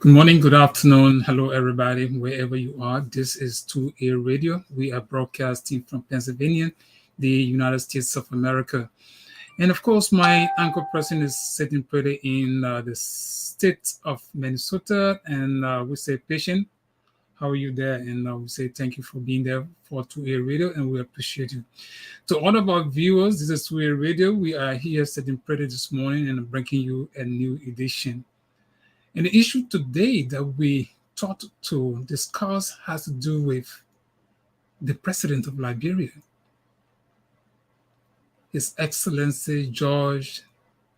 Good morning, good afternoon. Hello, everybody, wherever you are. This is 2A Radio. We are broadcasting from Pennsylvania, the United States of America. And of course, my anchor person is sitting pretty in the state of Minnesota. And we say, patient, how are you there? And we say thank you for being there for 2A Radio, and we appreciate you. To all of our viewers, this is 2A Radio. We are here sitting pretty this morning and bringing you a new edition. And the issue today that we thought to discuss has to do with the president of Liberia, His Excellency George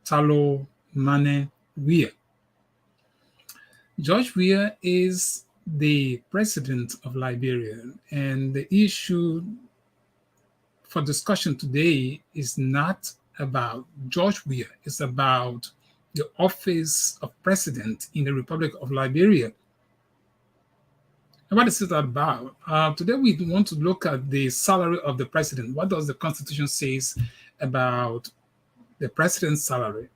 Talo Mane Weah. George Weah is the president of Liberia, and the issue for discussion today is not about George Weah, it's about the office of president in the Republic of Liberia. And what is it about? Today we want to look at the salary of the president. What does the Constitution say about the president's salary?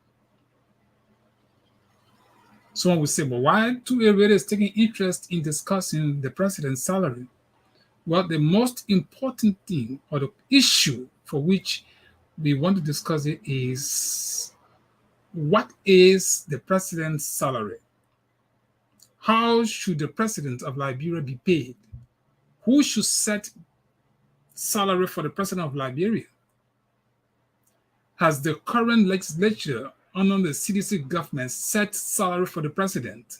Someone will say, but why 2A Radio is taking interest in discussing the president's salary? Well, the most important thing or the issue for which we want to discuss it is, what is the president's salary? How should the president of Liberia be paid? Who should set salary for the president of Liberia? Has the current legislature under the CDC government set salary for the president?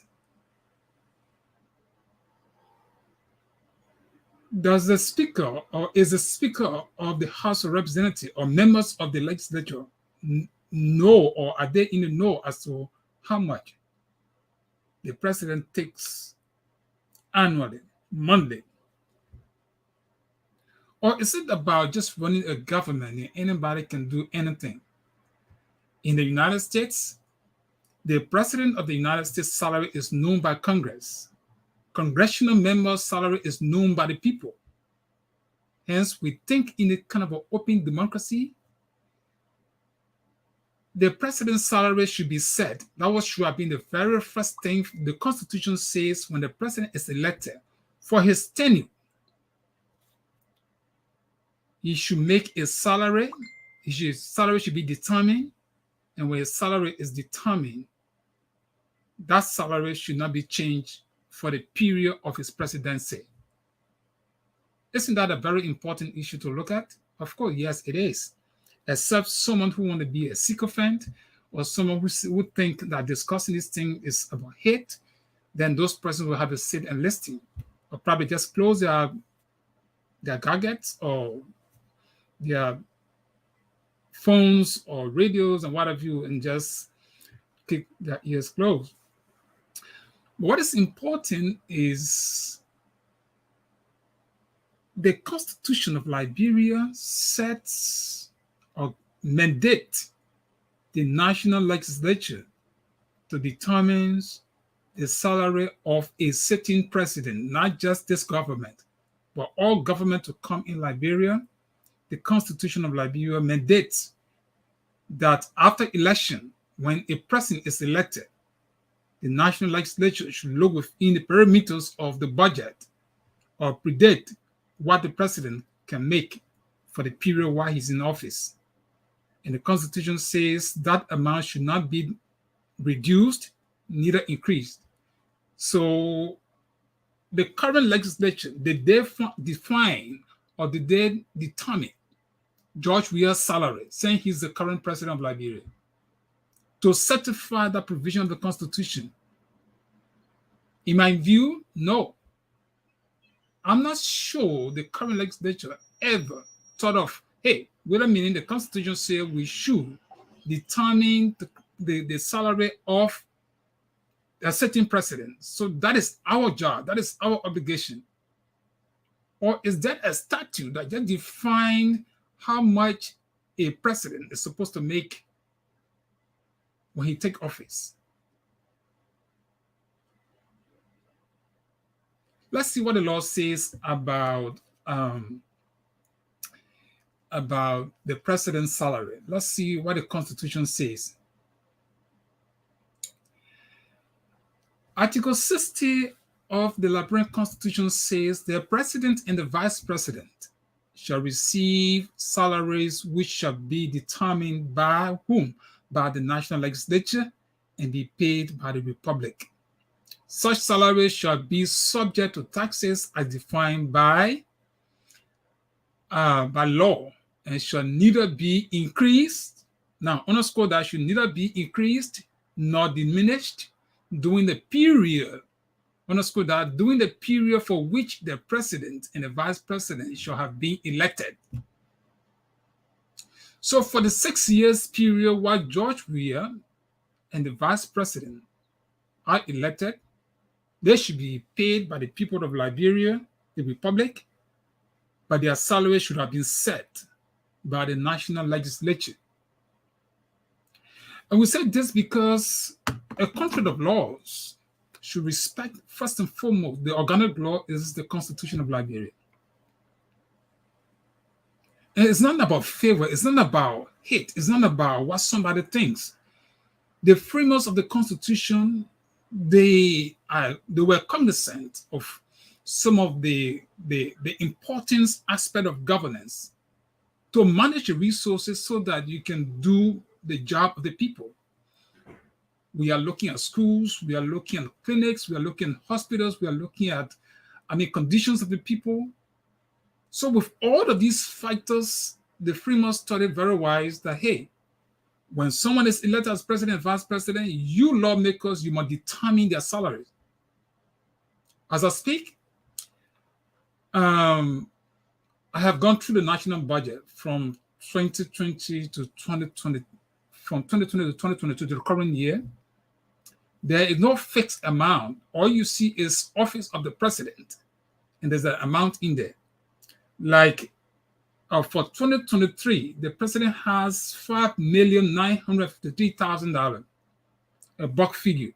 Does the speaker or is the speaker of the House of Representatives or members of the legislature know, or are they in the know as to how much the president takes annually, monthly? Or is it about just running a government and anybody can do anything? In the United States, the president of the United States salary is known by Congress. Congressional members' salary is known by the people. Hence, we think in a kind of an open democracy, the president's salary should be set. That should have been the very first thing the Constitution says when the president is elected. For his tenure, he should make a salary. His salary should be determined. And when his salary is determined, that salary should not be changed for the period of his presidency. Isn't that a very important issue to look at? Of course, yes, it is. Except someone who want to be a sycophant or someone who would think that discussing this thing is about hate, then those persons will have a sit and listen, or probably just close their gadgets or their phones or radios and what have you, and just keep their ears closed. But what is important is the Constitution of Liberia sets or mandate the national legislature to determine the salary of a sitting president, not just this government, but all government to come in Liberia. The Constitution of Liberia mandates that after election, when a president is elected, the national legislature should look within the parameters of the budget or predict what the president can make for the period while he's in office. And the Constitution says that amount should not be reduced, neither increased. So the current legislature, did they define or did they determine George Weah's salary, saying he's the current president of Liberia, to certify that provision of the Constitution? In my view, no. I'm not sure the current legislature ever thought of, hey, wait a minute, the Constitution says we should determine the salary of a certain president. So that is our job, that is our obligation. Or is that a statute that just defines how much a president is supposed to make when he takes office? Let's see what the law says about the president's salary. Let's see what the Constitution says. Article 60 of the Liberian Constitution says the president and the vice president shall receive salaries which shall be determined by whom? By the national legislature and be paid by the republic. Such salaries shall be subject to taxes as defined by law and shall neither be increased. Now, underscore that should neither be increased nor diminished during the period. Underscore that during the period for which the president and the vice president shall have been elected. So, for the 6 years period while George Weah and the vice president are elected, they should be paid by the people of Liberia, the republic, but their salary should have been set by the national legislature. And we say this because a country of laws should respect, first and foremost, the organic law is the Constitution of Liberia. And it's not about favor, it's not about hate, it's not about what somebody thinks. The framers of the Constitution, they were cognizant of some of the importance aspect of governance to manage the resources so that you can do the job of the people. We are looking at schools, we are looking at clinics, we are looking at hospitals, we are looking at, conditions of the people. So with all of these factors, the framers thought it very wise that, hey, when someone is elected as president and vice president, you lawmakers, you must determine their salaries. As I speak, I have gone through the national budget from 2020 to 2020, from 2020 to 2022 to the current year. There is no fixed amount. All you see is office of the president, and there's an amount in there. Like for 2023, the president has $5,953,000, a buck figure.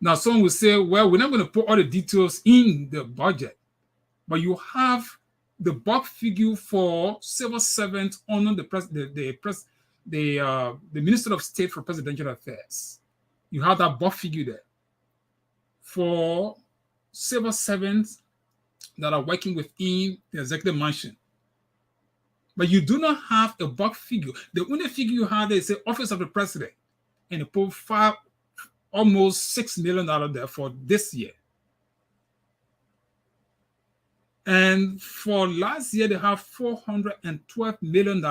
Now, someone will say, well, we're not going to put all the details in the budget, but you have the buck figure for civil servants under the Minister of State for Presidential Affairs. You have that buck figure there. For civil servants that are working within the executive mansion. But you do not have a buck figure. The only figure you have is the office of the president, and they put almost $6 million there for this year. And for last year, they have $412 million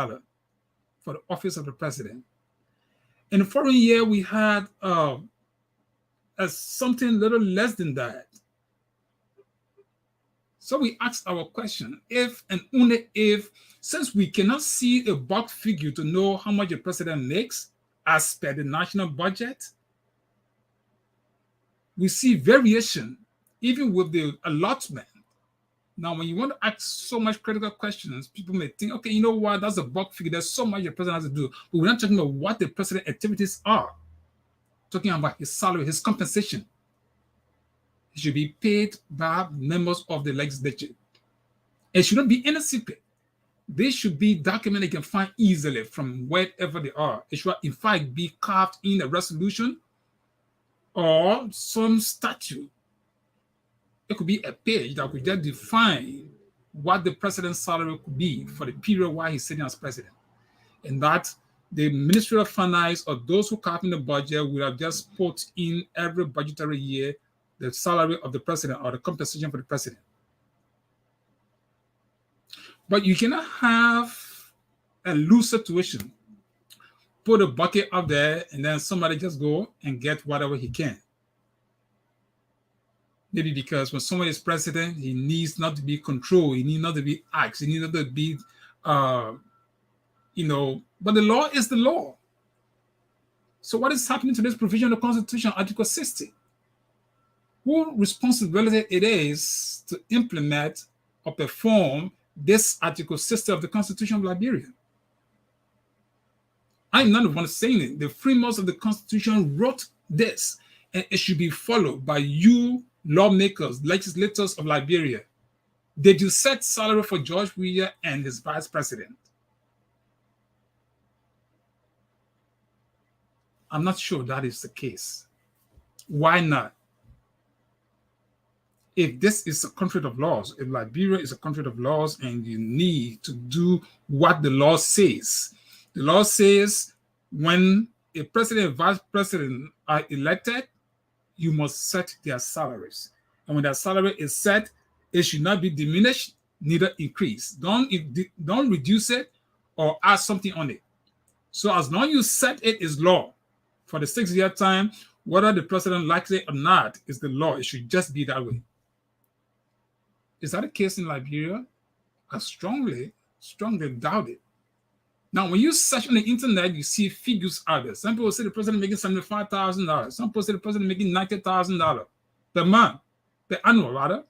for the office of the president. In the following year, we had something a little less than that. So we asked our question, if and only if, since we cannot see a buck figure to know how much the president makes as per the national budget, we see variation even with the allotment. Now, when you want to ask so much critical questions, people may think, okay, you know what, that's a buck figure. There's so much the president has to do. But we're not talking about what the president's activities are. Talking about his salary, his compensation. It should be paid by members of the legislature. It shouldn't be any secret. They should be documented, you can find easily from wherever they are. It should, in fact, be carved in a resolution or some statute. It could be a page that could just define what the president's salary could be for the period while he's sitting as president. And that the Ministry of Finance or those who carve in the budget will have just put in every budgetary year the salary of the president or the compensation for the president. But you cannot have a loose situation, put a bucket up there, and then somebody just go and get whatever he can. Maybe because when somebody is president, he needs not to be controlled, he needs not to be asked, he needs not to be, but the law is the law. So what is happening to this provision of the Constitution, Article 60? Whose responsibility it is to implement or perform this Article 60 of the Constitution of Liberia? I'm not the one saying it. The framers of the Constitution wrote this, and it should be followed by you lawmakers, legislators of Liberia. Did you set salary for George Weah and his vice president? I'm not sure that is the case. Why not? If this is a country of laws, if Liberia is a country of laws and you need to do what the law says, the law says when a president and vice president are elected, you must set their salaries. And when their salary is set, it should not be diminished, neither increased. Don't reduce it or add something on it. So as long as you set it is law for the 6-year time, whether the president likes it or not is the law. It should just be that way. Is that the case in Liberia? I strongly doubt it. Now, when you search on the internet, you see figures out there. Some people say the president making $75,000. Some people say the president making $90,000 per month, per annual rather.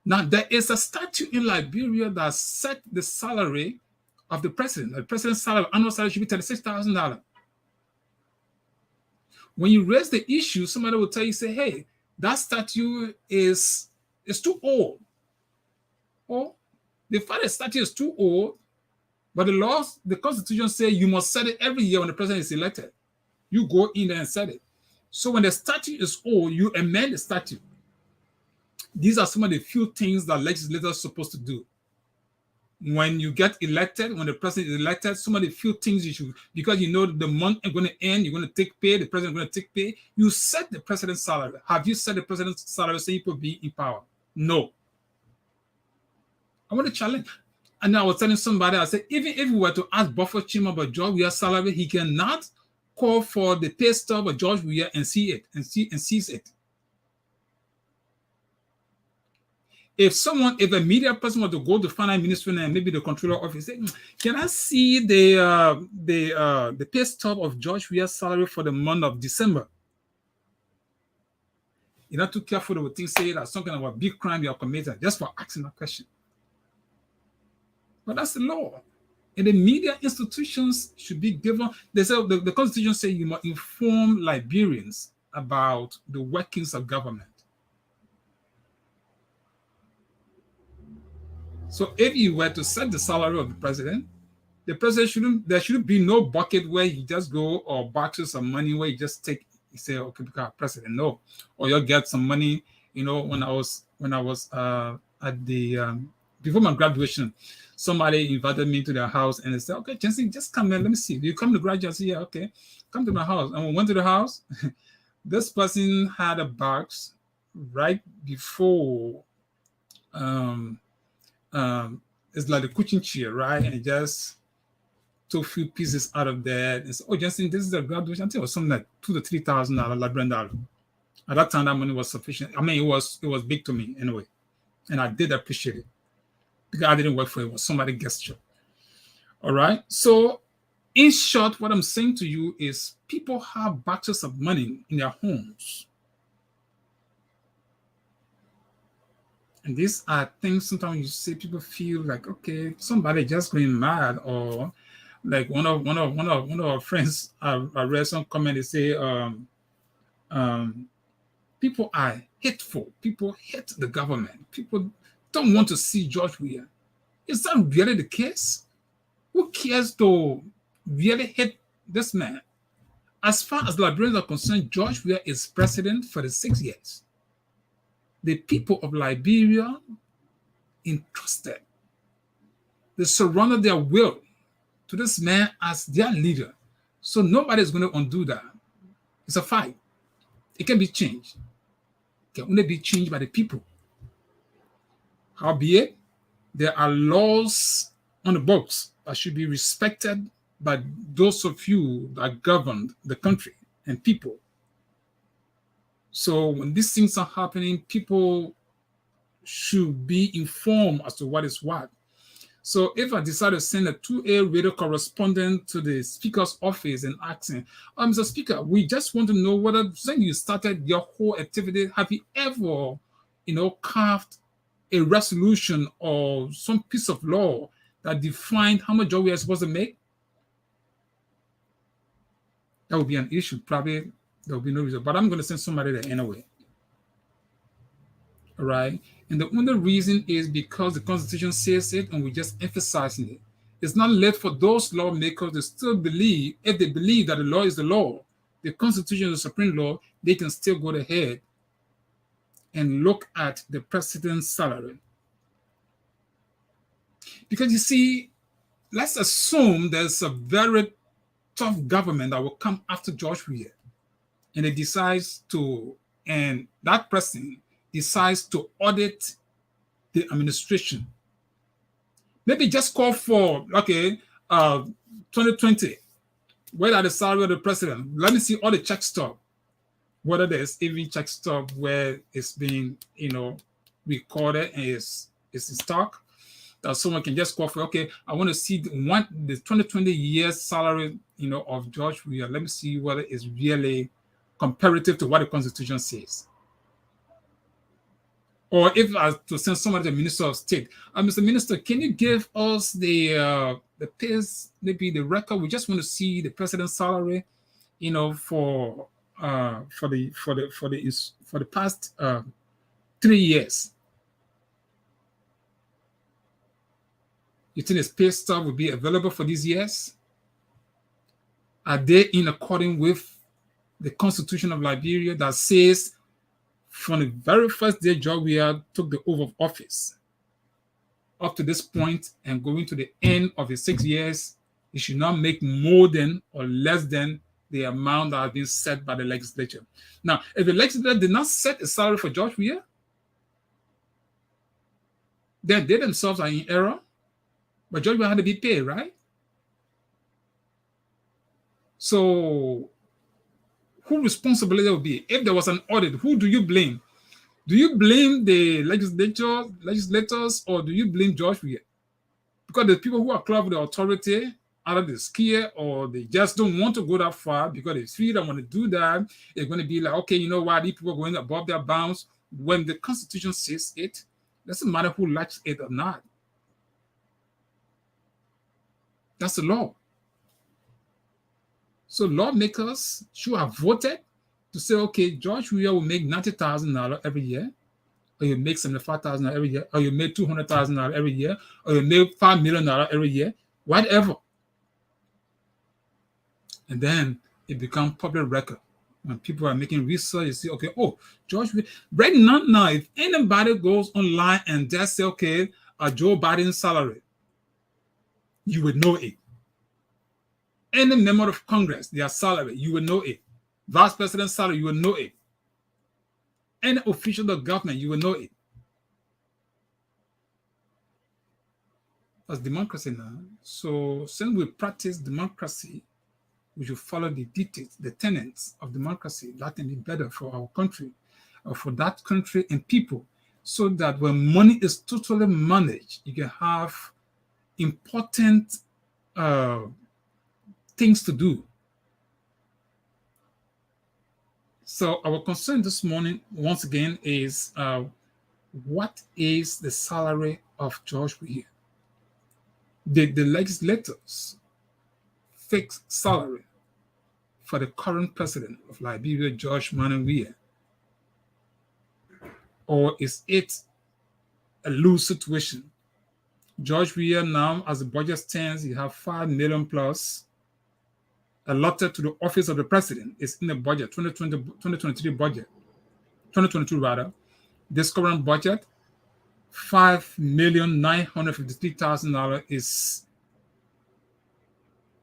Now, there is a statute in Liberia that set the salary of the president. The president's salary, annual salary should be $36,000. When you raise the issue, somebody will tell you, say, hey, that statute is too old. Or the fact that statute is too old, but the Constitution says you must set it every year when the president is elected. You go in there and set it. So when the statute is old, you amend the statute. These are some of the few things that legislators are supposed to do. When you get elected, when the president is elected, some of the few things you should, because you know the month is going to end, you're going to take pay, the president is going to take pay, you set the president's salary. Have you set the president's salary so he could be in power? No. I want to challenge. And I was telling somebody, I said, even if we were to ask Buffett Chima about George Weah's salary, he cannot call for the pay stub of George Weah and see it and sees it. If a media person were to go to finance ministry and maybe the controller office, say, can I see the pay stub of George Weah's salary for the month of December? You're not too careful with things, say that something about big crime you have committed just for asking that question. But that's the law. And the media institutions should be given. They say the Constitution says you must inform Liberians about the workings of government. So if you were to set the salary of the president there shouldn't be no bucket where you just go or boxes of money where you just take, you say, okay, because president, no. Or you'll get some money, when I was at the before my graduation, somebody invited me to their house and they said, okay, Jensen, just come here, let me see. Do you come to graduate? I said, yeah, okay. Come to my house. And we went to the house. This person had a box right before it's like a cushion chair, right? And just took a few pieces out of there and said, oh, Jensen, this is a graduation. I think it was something like $2,000 to $3,000 Liberian dollar. At that time, that money was sufficient. I mean, it was big to me anyway. And I did appreciate it. Because I didn't work for it. It was somebody's gesture. All right. So in short, what I'm saying to you is people have boxes of money in their homes. And these are things sometimes you see people feel like, okay, somebody just going mad, or like one of our friends, I read some comment, they say people are hateful. People hate the government. People don't want to see George Weah. Is that really the case? Who cares to really hate this man? As far as Liberians are concerned, George Weah is president for the 6 years. The people of Liberia entrusted, they surrendered their will to this man as their leader. So nobody is going to undo that. It's a fight. It can be changed. It can only be changed by the people. Howbeit, there are laws on the books that should be respected by those of you that govern the country and people. So when these things are happening, people should be informed as to what is what. So if I decide to send a 2A radio correspondent to the speaker's office and asking, Mr. Speaker, we just want to know whether when you started your whole activity, have you ever, carved a resolution or some piece of law that defined how much job we are supposed to make? That would be an issue. Probably there will be no reason. But I'm going to send somebody there anyway. All right? And the only reason is because the Constitution says it and we're just emphasizing it. It's not left for those lawmakers to still believe, if they believe that the law is the law, the Constitution is the supreme law, they can still go ahead and look at the president's salary. Because you see, let's assume there's a very tough government that will come after George Weah, and it decides to, and that person decides to audit the administration. Maybe just call for, 2020, where are the salary of the president? Let me see all the check stub, whether there's even check stub where it's being, recorded and is in stock. That someone can just call for, okay, I want to see the 2020 year's salary, of George Weah. Let me see whether it's really comparative to what the Constitution says. Or if I to send somebody to the Minister of State, Mr. Minister, can you give us the pays, maybe the record? We just want to see the president's salary, for the past 3 years. You think his pay stub will be available for these years? Are they in accordance with the Constitution of Liberia that says from the very first day George Weah took the oath of office up to this point and going to the end of his 6 years, he should not make more than or less than the amount that has been set by the legislature. Now, if the legislature did not set a salary for George Weah, then they themselves are in error. But George Weah had to be paid, right? So, whose responsibility will be? If there was an audit, who do you blame? Do you blame the legislators, or do you blame George Weah? Because the people who are close with the authority, either they're scared or they just don't want to go that far because they feel they want to do that. They're going to be like, okay, you know what? These people are going above their bounds. When the Constitution says it, doesn't matter who likes it or not. That's the law. So lawmakers should have voted to say, okay, George Weah will make $90,000 every year, or you make $75,000 every year, or you make $200,000 every year, or you make $5 million every year, whatever. And then it becomes public record. When people are making research, you see, okay, oh, George Weah. Right now, if anybody goes online and just say, okay, Joe Biden's salary, you would know it. Any member of Congress, their salary, you will know it. Vice President's salary, you will know it. Any official of government, you will know it. That's democracy now. So since we practice democracy, we should follow the dictates, the tenets of democracy. That can be better for our country, or for that country and people, so that when money is totally managed, you can have important things to do. So our concern this morning, once again, is what is the salary of George Weah? Did the legislators fix salary for the current president of Liberia, George Weah? Or is it a loose situation? George Weah now, as the budget stands, you have $5 million plus allotted to the office of the president. It's in the budget, 2023 budget, 2022 rather. This current budget, $5,953,000 is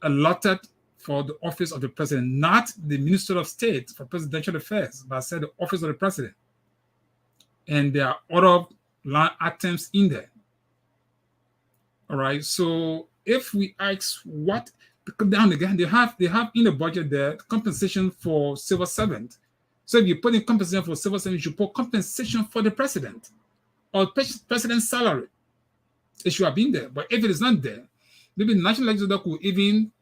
allotted for the office of the president, not the Minister of State for Presidential Affairs, but I said the office of the president. And there are other line items in there. All right. So if we ask what down again, they have in the budget there compensation for civil servant. So if you put in compensation for civil servant, you should put compensation for the president or president's salary. It should have been there. But if it is not there, maybe the national legislature could even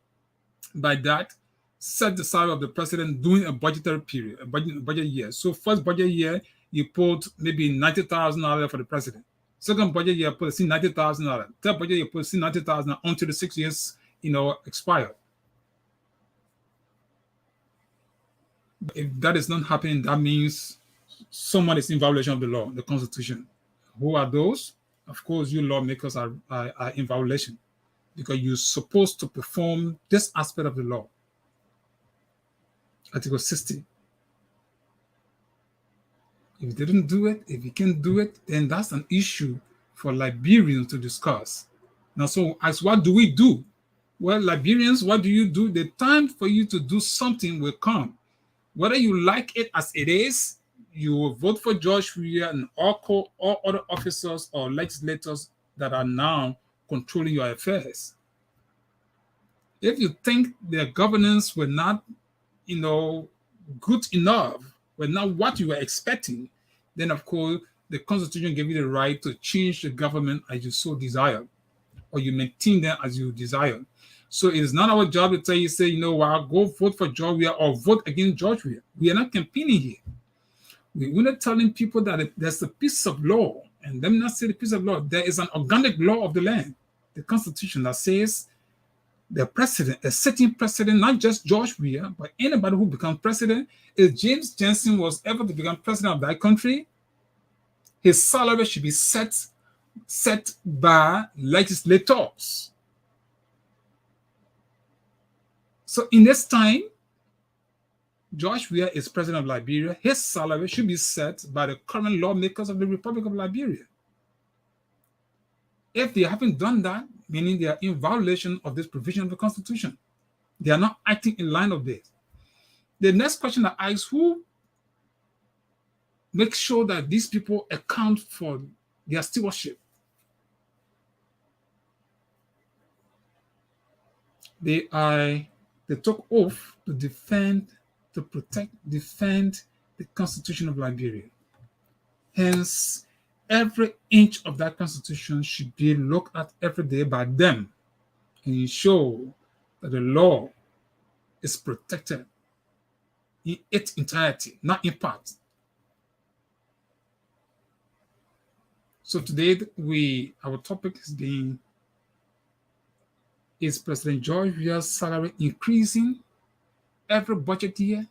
by that set the salary of the president during a budgetary period, a budget year. So first budget year, you put maybe $90,000 for the president. Second budget year, put $90,000. Third budget year, put $90,000 until the 6 years, expire. If that is not happening, that means someone is in violation of the law, the Constitution. Who are those? Of course, you lawmakers are in violation because you're supposed to perform this aspect of the law. Article 60. If they didn't do it, if you can't do it, then that's an issue for Liberians to discuss. Now, so as what do we do? Well, Liberians, what do you do? The time for you to do something will come. Whether you like it as it is, you will vote for George Weah and all other officers or legislators that are now controlling your affairs. If you think their governance were not, good enough, were not what you were expecting, then of course the Constitution gave you the right to change the government as you so desire, or you maintain them as you desire. So it is not our job to tell you, say, go vote for George Weah or vote against George Weah. We are not campaigning here. We're not telling people that there's a piece of law, and them not say the piece of law. There is an organic law of the land, the Constitution, that says the president, a sitting president, not just George Weah, but anybody who becomes president, if James Jensen was ever to become president of that country, his salary should be set by legislators. So in this time, George Weah is president of Liberia. His salary should be set by the current lawmakers of the Republic of Liberia. If they haven't done that, meaning they are in violation of this provision of the Constitution, they are not acting in line of this. The next question I ask, who makes sure that these people account for their stewardship? They took oath to defend, to protect, defend the Constitution of Liberia. Hence, every inch of that Constitution should be looked at every day by them and ensure that the law is protected in its entirety, not in part. So today, our topic has been, is President George Weah's salary increasing every budget year?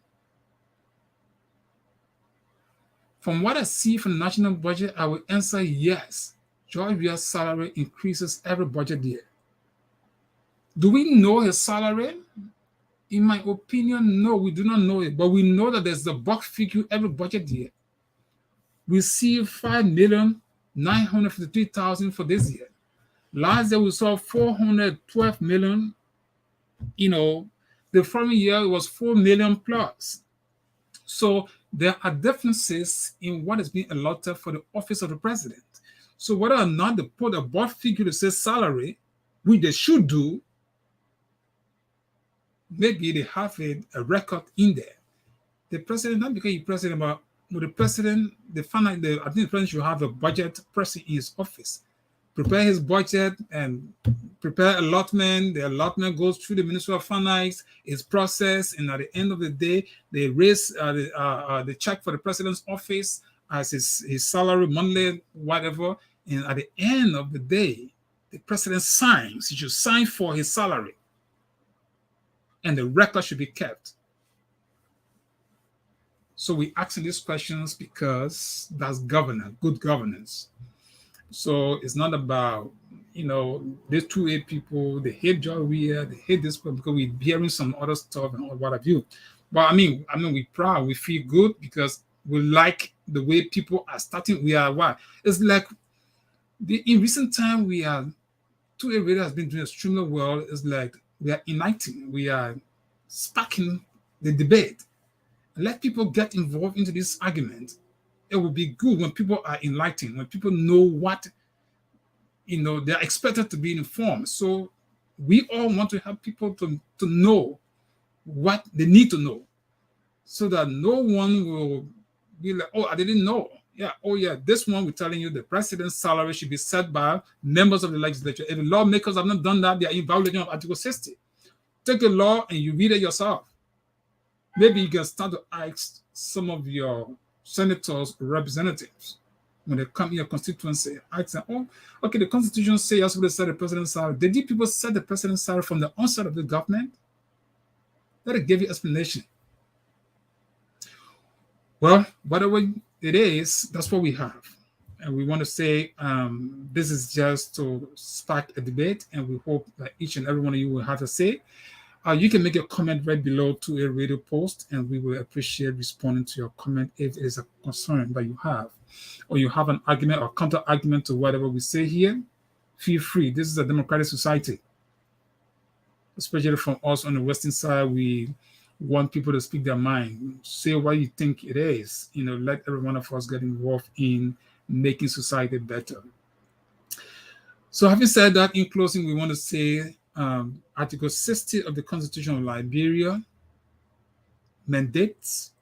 From what I see from the national budget, I will answer yes. George Weah's salary increases every budget year. Do we know his salary? In my opinion, no, we do not know it, but we know that there's a buck figure every budget year. We see 5,953,000 for this year. Last year we saw 412 million. The following year it was 4 million plus. So there are differences in what is being allotted for the office of the president. So whether or not they put a board figure to say salary, which they should do, maybe they have a record in there. The president, not because he's president, but with the president, I think the president should have a budget person in his office. Prepare his budget and prepare allotment. The allotment goes through the Ministry of Finance, is processed, and at the end of the day, they raise the check for the president's office as his salary, monthly, whatever. And at the end of the day, the president signs. He should sign for his salary. And the record should be kept. So we asking these questions because that's good governance. So it's not about, these 2A people, they hate George Weah, they hate this because we're hearing some other stuff and what have you. But we're proud, we feel good because we like the way people are starting. We are what? It's like in recent time, 2A radio has been doing extremely well. It's like we are uniting, we are sparking the debate. Let people get involved into this argument. It will be good when people are enlightened, when people know what, they're expected to be informed. So we all want to help people to know what they need to know so that no one will be like, oh, I didn't know. Yeah, oh yeah, this one we're telling you the president's salary should be set by members of the legislature. If the lawmakers have not done that, they are in violation of Article 60. Take the law and you read it yourself. Maybe you can start to ask some of your senators, representatives, when they come in your constituency, ask them, oh, okay, the Constitution says you're supposed to set the president's salary. Did you people set the president's salary from the onset of the government? Let it give you explanation. Well, whatever it is, that's what we have. And we want to say this is just to spark a debate, and we hope that each and every one of you will have a say. You can make a comment right below to a radio post, and we will appreciate responding to your comment if it is a concern that you have, or you have an argument or counter argument to whatever we say here. Feel free. This is a democratic society, especially from us on the Western side. We want people to speak their mind, say what you think it is. Let every one of us get involved in making society better. So having said that, in closing, we want to say Article 60 of the Constitution of Liberia mandates,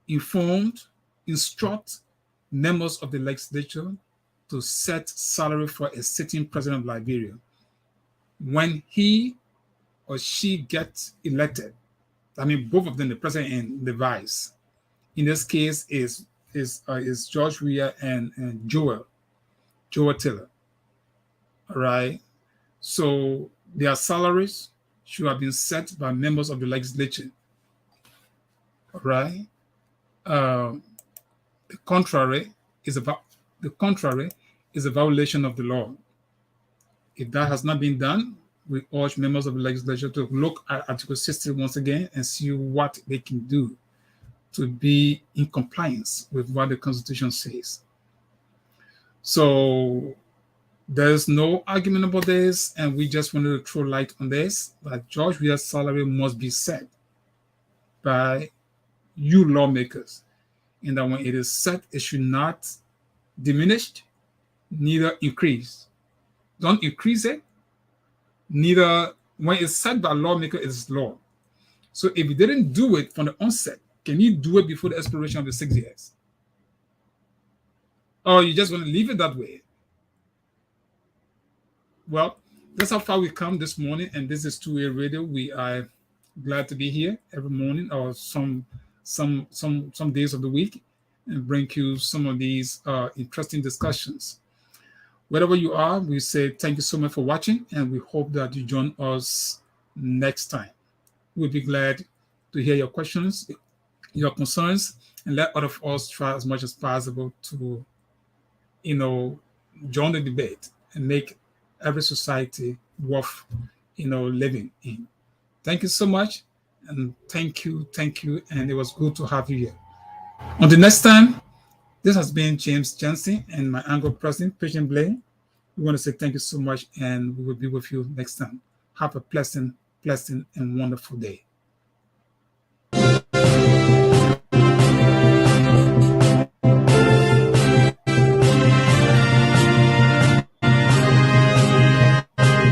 instruct members of the legislature to set salary for a sitting president of Liberia when he or she gets elected. I mean, both of them, the president and the vice. In this case, is George Weah and Joel Taylor. All right. So their salaries should have been set by members of the legislature. All right. The contrary is a violation of the law. If that has not been done, we urge members of the legislature to look at Article 60 once again and see what they can do to be in compliance with what the Constitution says. So there's no argument about this, and we just wanted to throw light on this, that George Weah's salary must be set by you lawmakers, and that when it is set, it should not diminish, neither increase. Don't increase it, neither when it's set by a lawmaker, it is law. So if you didn't do it from the onset, can you do it before the expiration of the 6 years? Or you just want to leave it that way? Well, that's how far we come this morning, and this is 2A Radio. We are glad to be here every morning or some days of the week and bring you some of these interesting discussions. Wherever you are, we say thank you so much for watching, and we hope that you join us next time. We'll be glad to hear your questions, your concerns, and let all of us try as much as possible to, join the debate and make every society worth, living in. Thank you so much, and thank you, and it was good to have you here. Until next time, this has been James Jansen and my Angle President, Patient Blaine. We want to say thank you so much, and we will be with you next time. Have a pleasant and wonderful day.